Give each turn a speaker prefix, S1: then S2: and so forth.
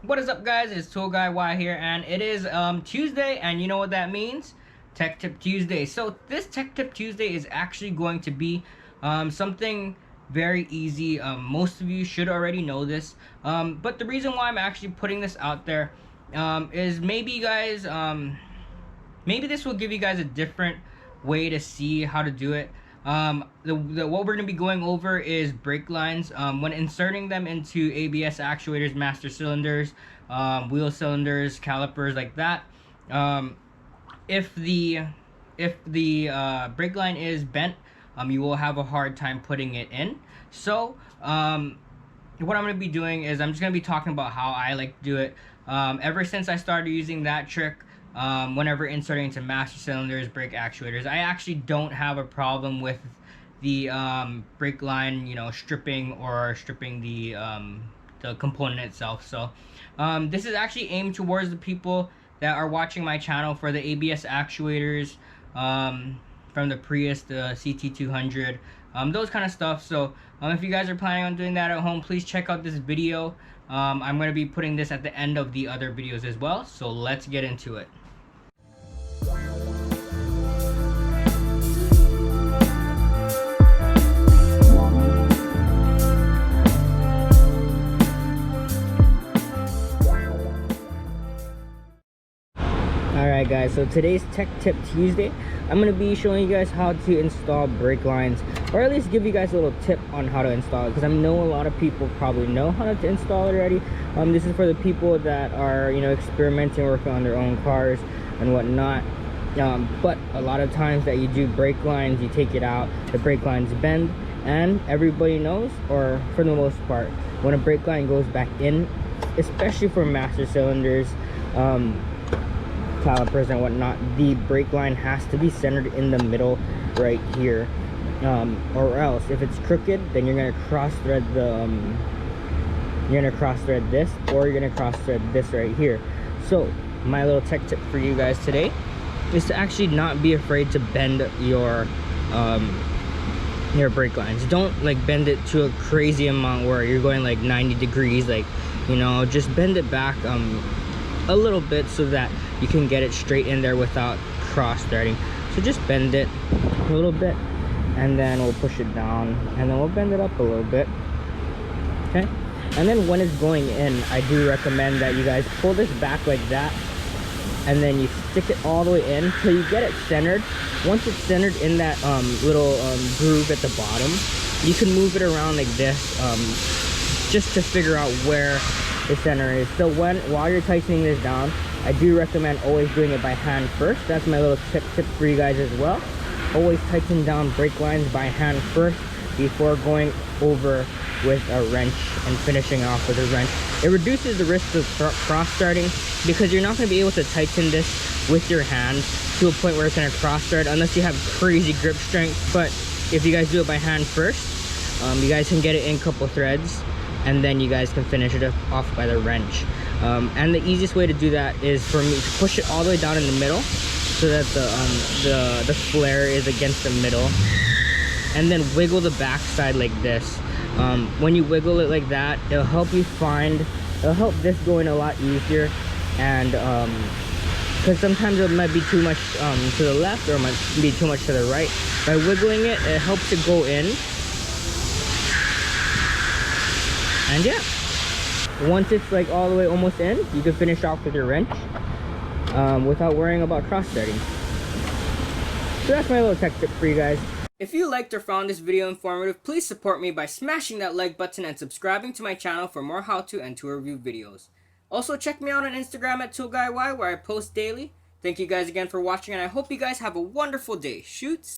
S1: What is up, guys? It's Tool Guy Y here, and it is Tuesday, and you know what that means? Tech Tip Tuesday. So this Tech Tip Tuesday is actually going to be something very easy. Most of you should already know this, but the reason why I'm actually putting this out there is maybe guys, maybe this will give you guys a different way to see how to do it. What we're going to be going over is brake lines. When inserting them into ABS actuators, master cylinders, wheel cylinders, calipers, like that. Um, if the brake line is bent, you will have a hard time putting it in. So what I'm going to be doing is I'm just going to be talking about how I like to do it. Ever since I started using that trick, whenever inserting into master cylinders, brake actuators, I actually don't have a problem with the brake line, stripping the component itself. So this is actually aimed towards the people that are watching my channel for the ABS actuators, from the Prius, the CT200, those kind of stuff. So if you guys are planning on doing that at home, please check out this video. I'm going to be putting this at the end of the other videos as well. So let's get into it. Alright guys, so today's Tech Tip Tuesday, I'm going to be showing you guys how to install brake lines, or at least give you guys a little tip on how to install it, because I know a lot of people probably know how to install it already. This is for the people that are, experimenting, working on their own cars and whatnot. But a lot of times that you do brake lines, you take it out, the brake lines bend, and everybody knows, or for the most part, when a brake line goes back in, especially for master cylinders, calipers and whatnot, the brake line has to be centered in the middle right here, or else if it's crooked, then you're gonna cross thread this, or you're gonna cross thread this right here. So my little tech tip for you guys today is to actually not be afraid to bend your brake lines. Don't like bend it to a crazy amount where you're going like 90 degrees, like, just bend it back a little bit so that you can get it straight in there without cross threading. So just bend it a little bit, and then we'll push it down, and then we'll bend it up a little bit. Okay, and then when it's going in, I do recommend that you guys pull this back like that, and then you stick it all the way in till you get it centered. Once it's centered in that little groove at the bottom, you can move it around like this, just to figure out where the center is. So while you're tightening this down, I do recommend always doing it by hand first. That's my little tip for you guys as well. Always tighten down brake lines by hand first before going over with a wrench and finishing off with a wrench. It reduces the risk of cross threading, because you're not going to be able to tighten this with your hand to a point where it's going to cross thread unless you have crazy grip strength. But if you guys do it by hand first, you guys can get it in a couple threads, and then you guys can finish it off by the wrench. And the easiest way to do that is for me to push it all the way down in the middle so that the flare is against the middle, and then wiggle the back side like this. When you wiggle it like that, it'll help this go in a lot easier. And because sometimes it might be too much to the left, or it might be too much to the right. By wiggling it, it helps it go in. And yeah, once it's like all the way almost in, you can finish off with your wrench without worrying about cross threading. So that's my little tech tip for you guys. If you liked or found this video informative, please support me by smashing that like button and subscribing to my channel for more how-to and tool review videos. Also, check me out on Instagram at ToolGuyY, where I post daily. Thank you guys again for watching, and I hope you guys have a wonderful day. Shoots!